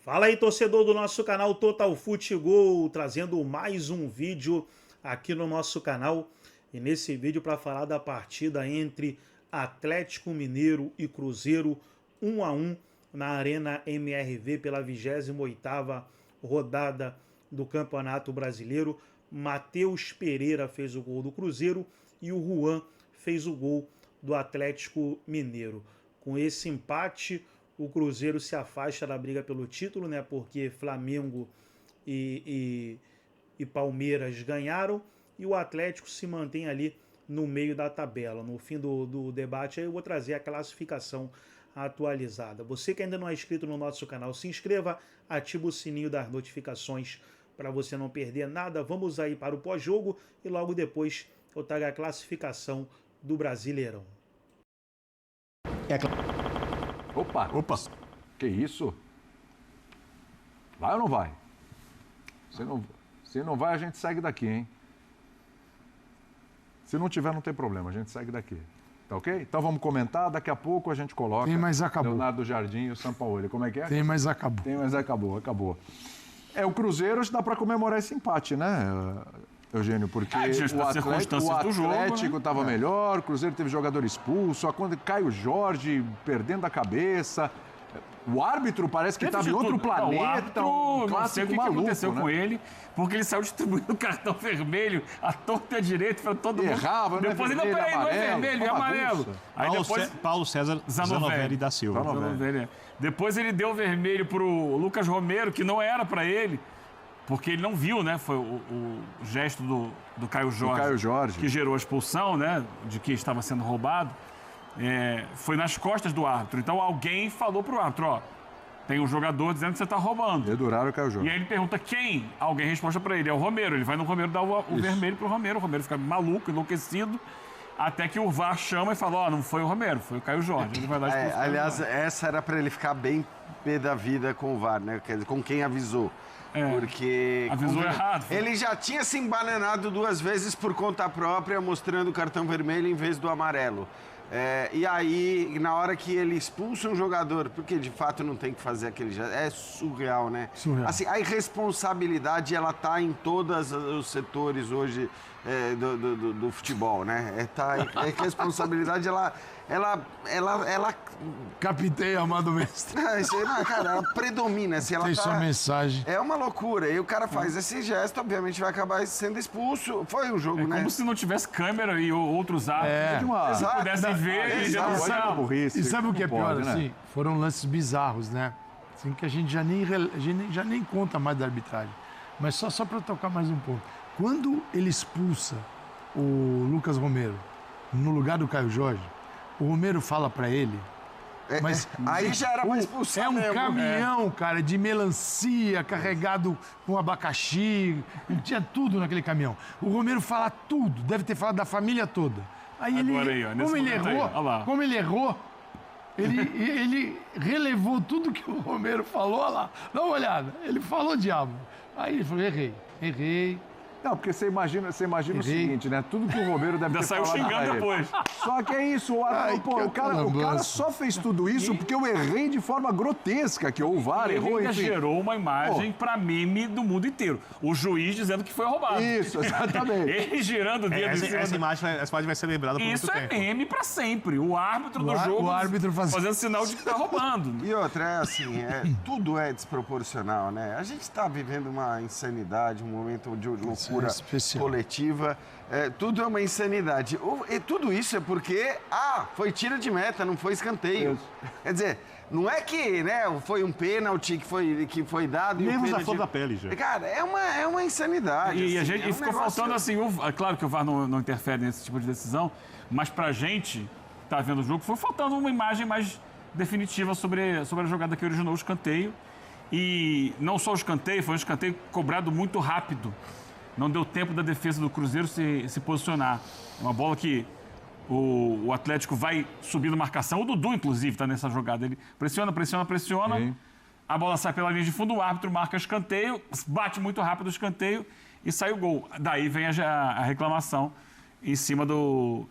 Fala aí, torcedor do nosso canal Total Futebol, trazendo mais um vídeo aqui no nosso canal. E nesse vídeo para falar da partida entre Atlético Mineiro e Cruzeiro, 1 a 1 na Arena MRV pela 28ª rodada do Campeonato Brasileiro. Matheus Pereira fez o gol do Cruzeiro e o Juan fez o gol do Atlético Mineiro. Com esse empate, o Cruzeiro se afasta da briga pelo título, né? Porque Flamengo e Palmeiras ganharam e o Atlético se mantém ali no meio da tabela. No fim do debate aí eu vou trazer a classificação atualizada. Você que ainda não é inscrito no nosso canal, se inscreva, ativa o sininho das notificações para você não perder nada. Vamos aí para o pós-jogo e logo depois eu trago a classificação do Brasileirão. Opa! Que isso? Vai ou não vai? Se não vai, a gente segue daqui, hein? Se não tiver, não tem problema, a gente segue daqui. Tá ok? Então vamos comentar, daqui a pouco a gente coloca... Tem, mas acabou. Leonardo Jardim e o Sampaoli. Como é que é? Tem, mas acabou. Tem, mas acabou. O Cruzeiro dá para comemorar esse empate, né, Eugênio? Porque o Atlético estava melhor, o Cruzeiro teve jogador expulso, quando Caio Jorge perdendo a cabeça... O árbitro parece que estava em outro planeta, um clássico não sei o que maluco, aconteceu né? com ele, porque ele saiu distribuindo cartão vermelho à torta e à direita, para todo mundo. Errava, né? Depois ele, não, peraí, não é vermelho, é amarelo. Aí depois... Paulo César Zanovelli da Silva. Zanovelli. Depois ele deu vermelho pro Lucas Romero, que não era para ele, porque ele não viu, né? Foi o gesto do Caio Jorge, que gerou a expulsão, né? De que estava sendo roubado. Foi nas costas do árbitro. Então alguém falou pro árbitro, ó, tem um jogador dizendo que você tá roubando. Deduraram o Caio Jorge. E aí ele pergunta quem? Alguém responde pra ele, é o Romero. Ele vai no Romero dar o vermelho pro Romero. O Romero fica maluco, enlouquecido, até que o VAR chama e fala, ó, não foi o Romero, foi o Caio Jorge. Ele vai dar a aliás, essa era pra ele ficar bem pé da vida com o VAR, né? Quer dizer, com quem avisou. Porque... Avisou errado. Ele já tinha se embananado 2 vezes por conta própria, mostrando o cartão vermelho em vez do amarelo. E aí, na hora que ele expulsa um jogador, porque de fato não tem que fazer aquele gesto, é surreal, né? Surreal. Assim, a irresponsabilidade, ela tá em todos os setores hoje do futebol, né? A irresponsabilidade, ela Capitei, amado mestre. Cara, ela predomina. Assim, ela Tem sua mensagem. É uma loucura. E o cara faz esse gesto, obviamente vai acabar sendo expulso. Foi um jogo, né? Como se não tivesse câmera e outros árbitros se pudessem ver e denunciar. E sabe o que é pior, assim? Foram lances bizarros, né? Assim, que a gente já nem conta mais da arbitragem. Mas só para tocar mais um pouco. Quando ele expulsa o Lucas Romero no lugar do Caio Jorge, o Romero fala para ele... Mas aí já era mais expulsar. É um caminhão, cara, de melancia carregado com abacaxi. Tinha tudo naquele caminhão. O Romero fala tudo, deve ter falado da família toda. Aí como ele errou, ele relevou tudo que o Romero falou. Olha lá, dá uma olhada. Ele falou diabo. Aí ele falou, errei. Não, porque você imagina o seguinte, né? Tudo que o Romero deve ter falado. Já saiu xingando depois. Só que é isso, o cara só fez tudo isso porque eu errei de forma grotesca, que o VAR errou, enfim. Gerou uma imagem pra meme do mundo inteiro. O juiz dizendo que foi roubado. Isso, exatamente. Ele girando o dedo. Essa imagem vai ser lembrada por muito tempo. Isso é meme pra sempre. O árbitro do jogo fazendo sinal de que tá roubando. E outra, tudo é desproporcional, né? A gente tá vivendo uma insanidade, um momento de loucura coletiva. Tudo é uma insanidade. E tudo isso é porque, foi tiro de meta, não foi escanteio. Quer dizer, não é que foi um pênalti que foi dado... Mesmo a flor da pele, já. Cara, é uma insanidade. E assim, a gente ficou faltando assim... Claro que o VAR não interfere nesse tipo de decisão, mas pra gente que tá vendo o jogo, foi faltando uma imagem mais definitiva sobre a jogada que originou o escanteio. E não só o escanteio, foi um escanteio cobrado muito rápido. Não deu tempo da defesa do Cruzeiro se posicionar. É uma bola que o Atlético vai subindo marcação. O Dudu, inclusive, está nessa jogada. Ele pressiona. Sim. A bola sai pela linha de fundo, o árbitro marca escanteio, bate muito rápido o escanteio e sai o gol. Daí vem a reclamação em cima do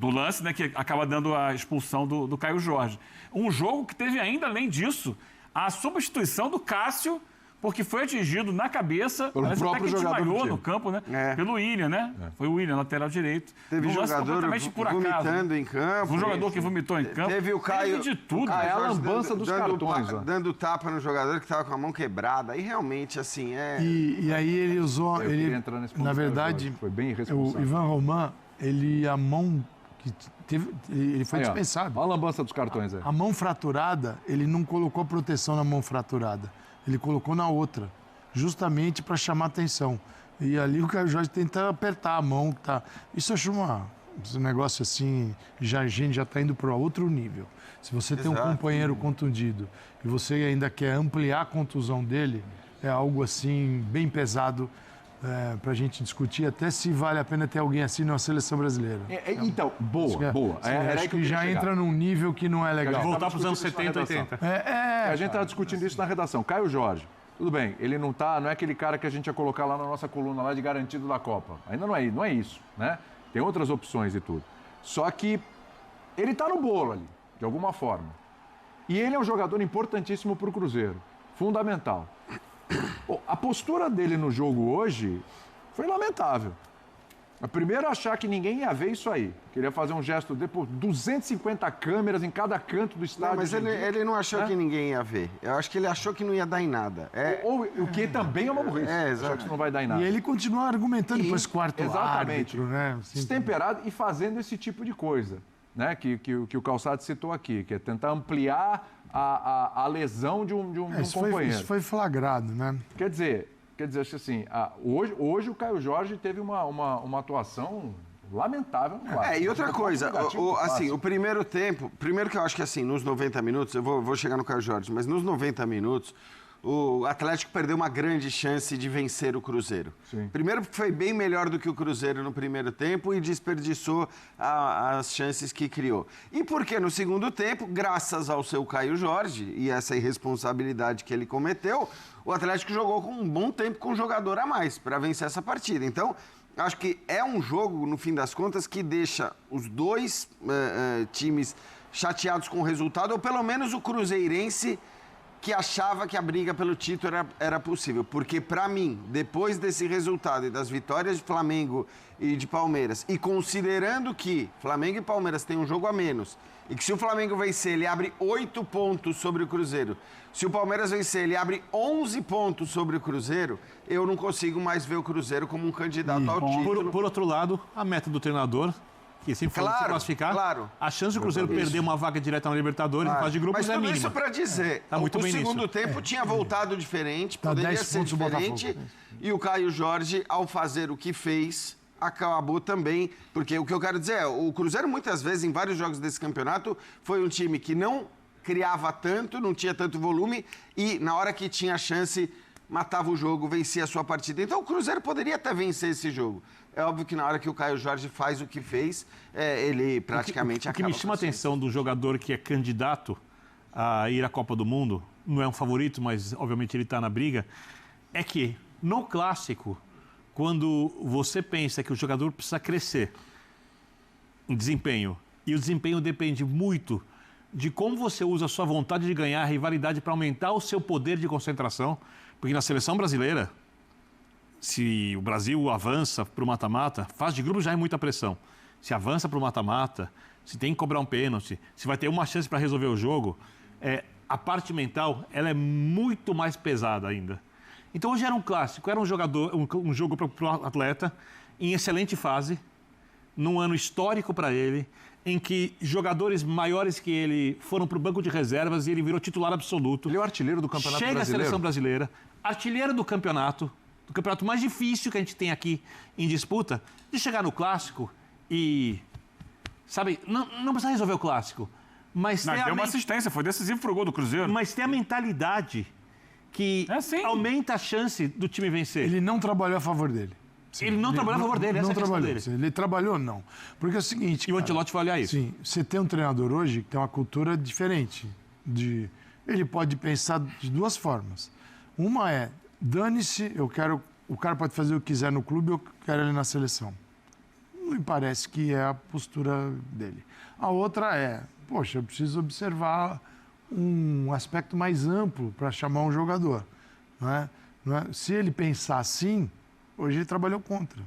lance, né, que acaba dando a expulsão do Caio Jorge. Um jogo que teve ainda, além disso, a substituição do Cássio, porque foi atingido na cabeça, pelo próprio jogador desmaiou no campo, né? Pelo William, né? Foi o William, lateral direito. Teve jogador vomitando em campo. Um jogador que vomitou em campo. Teve o Caio... de tudo. É a lambança dos cartões. Dando tapa no jogador que estava com a mão quebrada. Aí realmente, assim, E aí ele usou... na verdade, foi bem irresponsável. O Ivan Roman, a mão... ele foi dispensado. Olha a lambança dos cartões aí. A mão fraturada, ele não colocou proteção na mão fraturada. Ele colocou na outra, justamente para chamar atenção. E ali o Caio Jorge tenta apertar a mão. Tá. Isso eu acho um negócio assim, a gente já está indo para outro nível. Se você tem um companheiro contundido e você ainda quer ampliar a contusão dele, é algo assim bem pesado. Para a gente discutir até se vale a pena ter alguém assim na seleção brasileira. Então, boa. Acho que já entra num nível que não é legal. Voltar para os anos 70, 80. A gente estava discutindo isso na redação. Caio Jorge, tudo bem, ele não é aquele cara que a gente ia colocar lá na nossa coluna lá de garantido da Copa. Ainda não é isso, né? Tem outras opções e tudo. Só que ele está no bolo ali, de alguma forma. E ele é um jogador importantíssimo para o Cruzeiro. Fundamental. A postura dele no jogo hoje foi lamentável. Primeiro, achar que ninguém ia ver isso aí. Queria fazer um gesto de 250 câmeras em cada canto do estádio. Não, mas ele não achou que ninguém ia ver. Eu acho que ele achou que não ia dar em nada. O que também é uma burrice. Achou que não vai dar em nada. E ele continua argumentando com esse quarto árbitro, né? Destemperado e fazendo esse tipo de coisa, né? Que o Calçado citou aqui, que é tentar ampliar a lesão de um companheiro. Isso foi flagrado, né? Quer dizer, acho que assim, hoje o Caio Jorge teve uma atuação lamentável no quarto. E outra coisa, o primeiro tempo, primeiro que eu acho que assim, nos 90 minutos, eu vou chegar no Caio Jorge, mas nos 90 minutos, o Atlético perdeu uma grande chance de vencer o Cruzeiro. Sim. Primeiro porque foi bem melhor do que o Cruzeiro no primeiro tempo e desperdiçou as chances que criou. E porque no segundo tempo, graças ao seu Caio Jorge e essa irresponsabilidade que ele cometeu, o Atlético jogou com um bom tempo com um jogador a mais para vencer essa partida. Então, acho que é um jogo, no fim das contas, que deixa os dois times chateados com o resultado, ou pelo menos o cruzeirense que achava que a briga pelo título era possível. Porque, para mim, depois desse resultado e das vitórias de Flamengo e de Palmeiras, e considerando que Flamengo e Palmeiras têm um jogo a menos, e que se o Flamengo vencer, ele abre 8 pontos sobre o Cruzeiro, se o Palmeiras vencer, ele abre 11 pontos sobre o Cruzeiro, eu não consigo mais ver o Cruzeiro como um candidato ao título. Por outro lado, a meta do treinador, que sempre falou de se classificar, a chance do Cruzeiro perder uma vaga direta na Libertadores em fase de grupos é mínima. Mas tudo isso para dizer, o segundo tempo tinha voltado diferente, poderia ser diferente, e o Caio Jorge, ao fazer o que fez, acabou também, porque o que eu quero dizer é, o Cruzeiro muitas vezes, em vários jogos desse campeonato, foi um time que não criava tanto, não tinha tanto volume, e na hora que tinha chance, matava o jogo, vencia a sua partida. Então o Cruzeiro poderia até vencer esse jogo. É óbvio que na hora que o Caio Jorge faz o que fez, ele praticamente acaba. O que me chama a atenção do jogador que é candidato a ir à Copa do Mundo, não é um favorito, mas obviamente ele está na briga, é que no Clássico, quando você pensa que o jogador precisa crescer em desempenho, e o desempenho depende muito de como você usa a sua vontade de ganhar, a rivalidade para aumentar o seu poder de concentração, porque na seleção brasileira, se o Brasil avança para o mata-mata, fase de grupo já é muita pressão. Se avança para o mata-mata, se tem que cobrar um pênalti, se vai ter uma chance para resolver o jogo, a parte mental ela é muito mais pesada ainda. Então hoje era um clássico, era um jogo para o atleta em excelente fase, num ano histórico para ele, em que jogadores maiores que ele foram para o banco de reservas e ele virou titular absoluto. Ele é o artilheiro do Campeonato Brasileiro. Chega à seleção brasileira, artilheiro do campeonato mais difícil que a gente tem aqui em disputa, de chegar no Clássico e, sabe, não precisa resolver o Clássico, mas deu uma assistência, foi decisivo pro gol do Cruzeiro. Mas tem a mentalidade que aumenta a chance do time vencer. Ele não trabalhou a favor dele. Sim. Ele não trabalhou a favor dele, essa é a questão dele. Ele trabalhou, não. Porque é o seguinte... E o Ancelotti vai olhar isso. Sim, você tem um treinador hoje que tem uma cultura diferente. Ele pode pensar de duas formas. Uma é, dane-se, o cara pode fazer o que quiser no clube, eu quero ele na seleção. Não me parece que é a postura dele. A outra é, poxa, eu preciso observar um aspecto mais amplo para chamar um jogador. Não é? Se ele pensar assim, hoje ele trabalhou contra.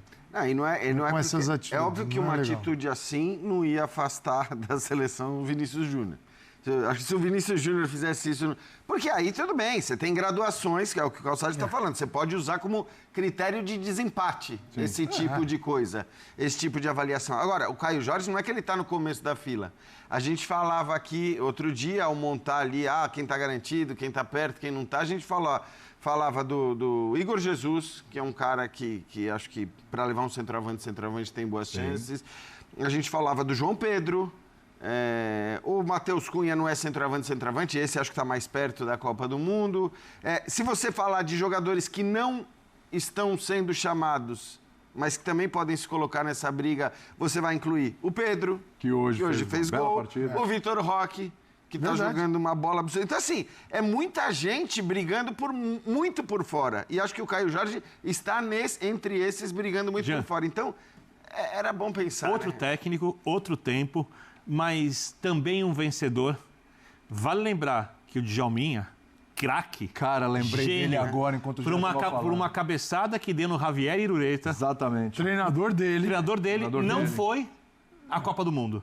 Essas atitudes, é óbvio que uma atitude assim não ia afastar da seleção o Vinícius Júnior. Acho que se o Vinícius Júnior fizesse isso... Porque aí tudo bem, você tem graduações, que é o que o Calçade está falando. Você pode usar como critério de desempate esse tipo de coisa, esse tipo de avaliação. Agora, o Caio Jorge não é que ele está no começo da fila. A gente falava aqui outro dia, ao montar ali, quem está garantido, quem está perto, quem não está, a gente falava do Igor Jesus, que é um cara que acho que para levar um centroavante tem boas chances. A gente falava do João Pedro... o Matheus Cunha não é centroavante, esse acho que está mais perto da Copa do Mundo. Se você falar de jogadores que não estão sendo chamados, mas que também podem se colocar nessa briga, você vai incluir o Pedro, que hoje fez gol, o Vitor Roque, que está jogando uma bola absurda. Então, assim, é muita gente brigando muito por fora. E acho que o Caio Jorge está entre esses brigando muito por fora. Então, era bom pensar. Outro técnico, outro tempo... mas também um vencedor. Vale lembrar que o Djalminha, craque, cara, lembrei dele agora enquanto por uma cabeçada que deu no Javier Irureta. Exatamente. O treinador dele não foi à Copa do Mundo.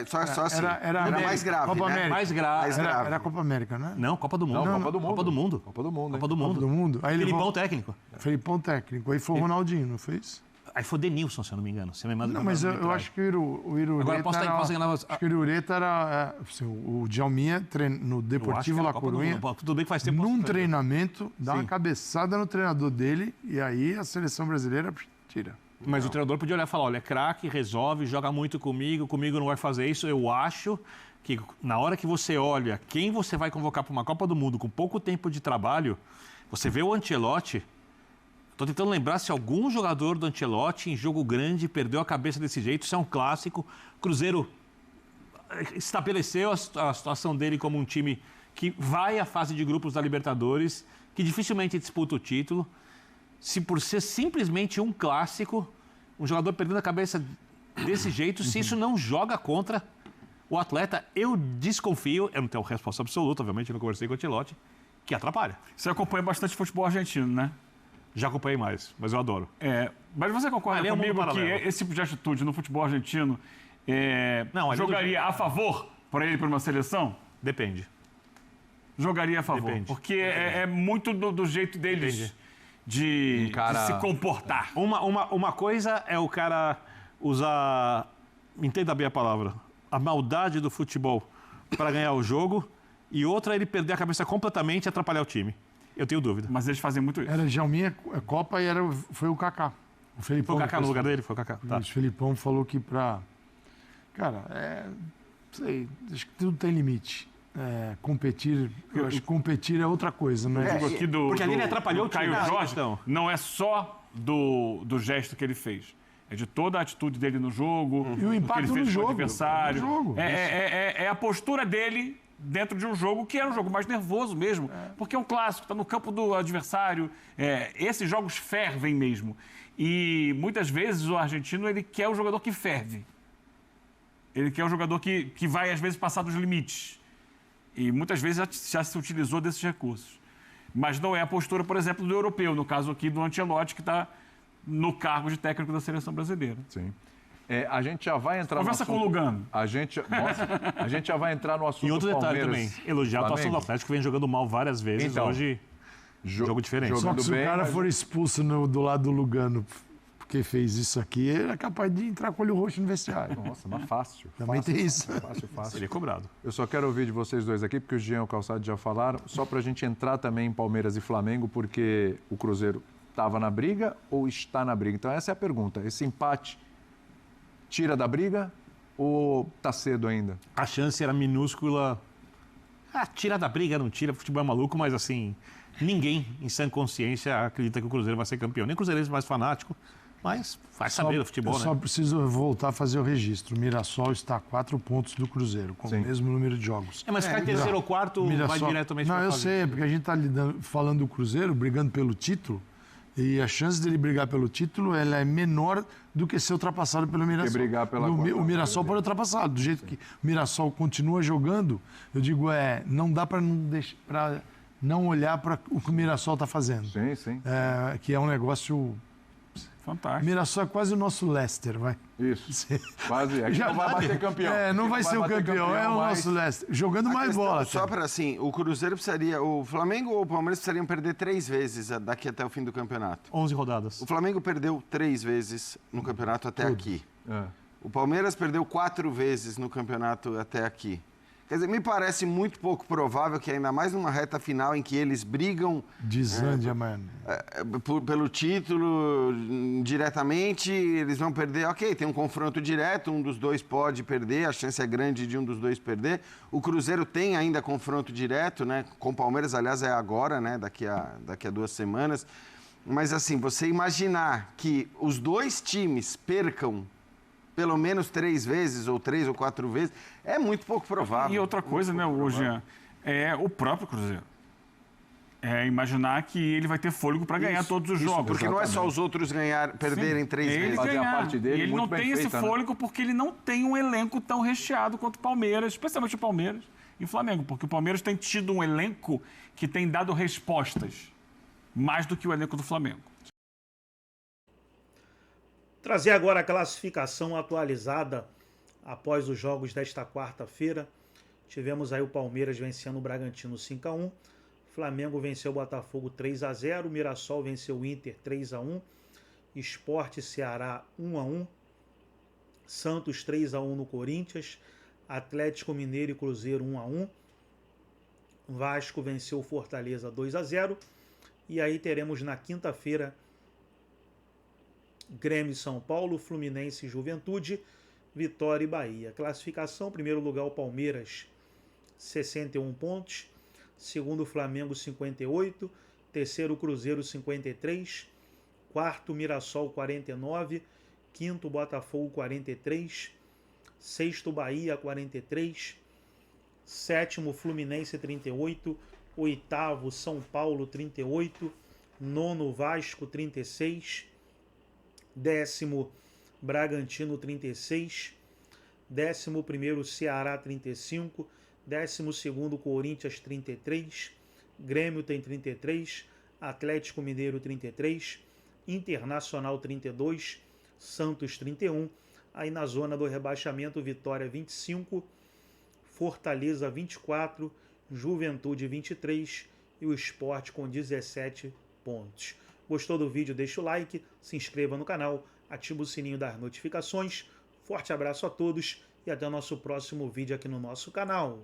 Só assim. Era mais grave, Copa né? América. Mais grave. Era a Copa América, né? Não, Copa do Mundo. Copa do Mundo. Copa do Mundo. Aí Felipão técnico. Felipão técnico. Aí foi o Ronaldinho, não foi isso? Aí foi o Denilson, se eu não me engano. Não, mas eu acho que o Irureta... Agora posso enganar... Acho que o Irureta era... o Djalminha, no Deportivo La Coruña, tudo bem que faz tempo. Num treinamento, dá uma cabeçada no treinador dele e aí a seleção brasileira tira. Mas o treinador podia olhar e falar, olha, é craque, resolve, joga muito comigo não vai fazer isso. Eu acho que na hora que você olha quem você vai convocar para uma Copa do Mundo com pouco tempo de trabalho, você vê o Ancelotti... Estou tentando lembrar se algum jogador do Ancelotti, em jogo grande, perdeu a cabeça desse jeito. Isso é um clássico. O Cruzeiro estabeleceu a situação dele como um time que vai à fase de grupos da Libertadores, que dificilmente disputa o título. Se por ser simplesmente um clássico, um jogador perdendo a cabeça desse jeito, se isso não joga contra o atleta, eu desconfio, eu não tenho resposta absoluta, obviamente, eu não conversei com o Ancelotti, que atrapalha. Você acompanha bastante futebol argentino, né? Já acompanhei mais, mas eu adoro. Mas você concorda comigo que esse tipo de atitude no futebol argentino jogaria a favor para ele para uma seleção? Depende. Jogaria a favor. Depende. Porque é muito do jeito deles de se comportar. Uma coisa é o cara usar, entenda bem a palavra, a maldade do futebol para ganhar o jogo, e outra é ele perder a cabeça completamente e atrapalhar o time. Eu tenho dúvida. Mas eles fazem muito isso. Era Djalminha, Copa e foi o Kaká. O Felipão, foi o Kaká no lugar dele? Foi o Kaká. Tá. O Felipão falou que Cara, sei, acho que tudo tem limite. Competir, eu acho que competir é outra coisa, né? Porque ali ele atrapalhou o Caio Jorge, não é só do gesto que ele fez. É de toda a atitude dele no jogo, e o impacto que ele fez no jogo, com o adversário. No jogo. É a postura dele dentro de um jogo que é um jogo mais nervoso mesmo, porque é um clássico, está no campo do adversário. Esses jogos fervem mesmo. E muitas vezes o argentino ele quer o jogador que ferve. Ele quer o jogador que vai, às vezes, passar dos limites. E muitas vezes já se utilizou desses recursos. Mas não é a postura, por exemplo, do europeu, no caso aqui do Ancelotti, que está no cargo de técnico da seleção brasileira. Sim. A gente já vai entrar Conversa no assunto... com o Lugano. A gente já vai entrar no assunto. E outro detalhe Palmeiras, também, elogiar a atuação do Atlético, que vem jogando mal várias vezes, então, hoje jogo diferente. Só que se o cara for expulso do lado do Lugano porque fez isso aqui, ele é capaz de entrar com o olho roxo no vestiário. Nossa, mas fácil. Também tem isso. Fácil. Seria cobrado. Eu só quero ouvir de vocês dois aqui, porque o Jean e o Calçado já falaram, só para a gente entrar também em Palmeiras e Flamengo, porque o Cruzeiro estava na briga ou está na briga? Então essa é a pergunta. Esse empate tira da briga ou tá cedo ainda? A chance era minúscula. Tira da briga, não tira, futebol é maluco, mas assim, ninguém em sã consciência acredita que o Cruzeiro vai ser campeão. Nem o Cruzeiro é mais fanático, mas vai saber do futebol, né? Só preciso voltar a fazer o registro. O Mirassol está a 4 pontos do Cruzeiro, com o mesmo número de jogos. Mas cai terceiro ou quarto, vai diretamente Não, pra eu fase. sei, porque a gente está falando do Cruzeiro, brigando pelo título, E a chance dele brigar pelo título ela é menor do que ser ultrapassado pelo Mirassol. Brigar pela o Mirassol pode ultrapassar. Do jeito que o Mirassol continua jogando, eu digo, não dá para não olhar para o que o Mirassol está fazendo. Sim, sim. Que é um negócio... Fantástico. Mirassol é quase o nosso Leicester, vai. Isso. Quase. Aqui não vai bater campeão. Não vai ser o campeão, é o nosso Leicester. Jogando mais bola. Só para assim, o Cruzeiro precisaria... O Flamengo ou o Palmeiras precisariam perder 3 vezes daqui até o fim do campeonato. 11 rodadas. O Flamengo perdeu 3 vezes no campeonato até aqui. O Palmeiras perdeu 4 vezes no campeonato até aqui. Quer dizer, me parece muito pouco provável que ainda mais numa reta final em que eles brigam... Desande, mano. Pelo título, diretamente, eles vão perder. Ok, tem um confronto direto, um dos dois pode perder, a chance é grande de um dos dois perder. O Cruzeiro tem ainda confronto direto, né? Com o Palmeiras, aliás, é agora, né? Daqui a 2 semanas. Mas, assim, você imaginar que os dois times percam pelo menos 3 vezes, ou 3 ou 4 vezes, é muito pouco provável. E outra coisa, né, hoje é o próprio Cruzeiro. É imaginar que ele vai ter fôlego para ganhar todos os jogos. Porque não é só os outros perderem 3 vezes. Fazer a parte dele e ele muito não tem esse fôlego porque ele não tem um elenco tão recheado quanto o Palmeiras, especialmente o Palmeiras e o Flamengo, porque o Palmeiras tem tido um elenco que tem dado respostas mais do que o elenco do Flamengo. Trazer agora a classificação atualizada após os jogos desta quarta-feira. Tivemos aí o Palmeiras vencendo o Bragantino 5-1. Flamengo venceu o Botafogo 3-0. Mirassol venceu o Inter 3-1. Sport e Ceará 1-1. Santos 3-1 no Corinthians. Atlético Mineiro e Cruzeiro 1-1. Vasco venceu o Fortaleza 2-0. E aí teremos na quinta-feira Grêmio e São Paulo, Fluminense e Juventude, Vitória e Bahia. Classificação: primeiro lugar o Palmeiras, 61 pontos. Segundo, Flamengo, 58. Terceiro, Cruzeiro, 53. Quarto, Mirassol, 49. Quinto, Botafogo, 43. Sexto, Bahia, 43. Sétimo, Fluminense, 38. Oitavo, São Paulo, 38. Nono, Vasco, 36. Décimo, Bragantino, 36. 11º, Ceará, 35. 12º, Corinthians, 33. Grêmio tem 33. Atlético Mineiro, 33. Internacional, 32. Santos, 31. Aí na zona do rebaixamento, Vitória, 25. Fortaleza, 24. Juventude, 23. E o Sport com 17 pontos. Gostou do vídeo? Deixa o like, se inscreva no canal, ativa o sininho das notificações. Forte abraço a todos e até o nosso próximo vídeo aqui no nosso canal.